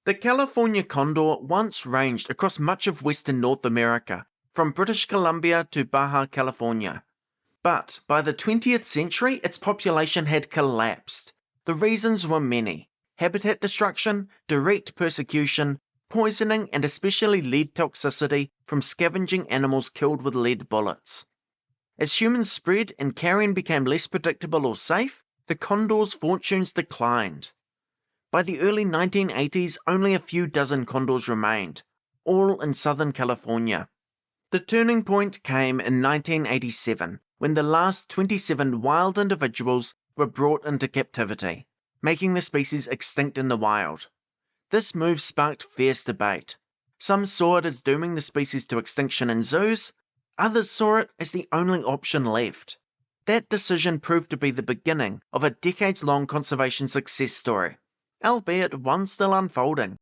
The California condor once ranged across much of western North America, from British Columbia to Baja California. But by the 20th century, its population had collapsed. The reasons were many: habitat destruction, direct persecution, poisoning, and especially lead toxicity from scavenging animals killed with lead bullets. As humans spread and carrion became less predictable or safe, the condor's fortunes declined. By the early 1980s, only a few dozen condors remained, all in Southern California. The turning point came in 1987, when the last 27 wild individuals were brought into captivity, making the species extinct in the wild. This move sparked fierce debate. Some saw it as dooming the species to extinction in zoos, others saw it as the only option left. That decision proved to be the beginning of a decades-long conservation success story, albeit one still unfolding.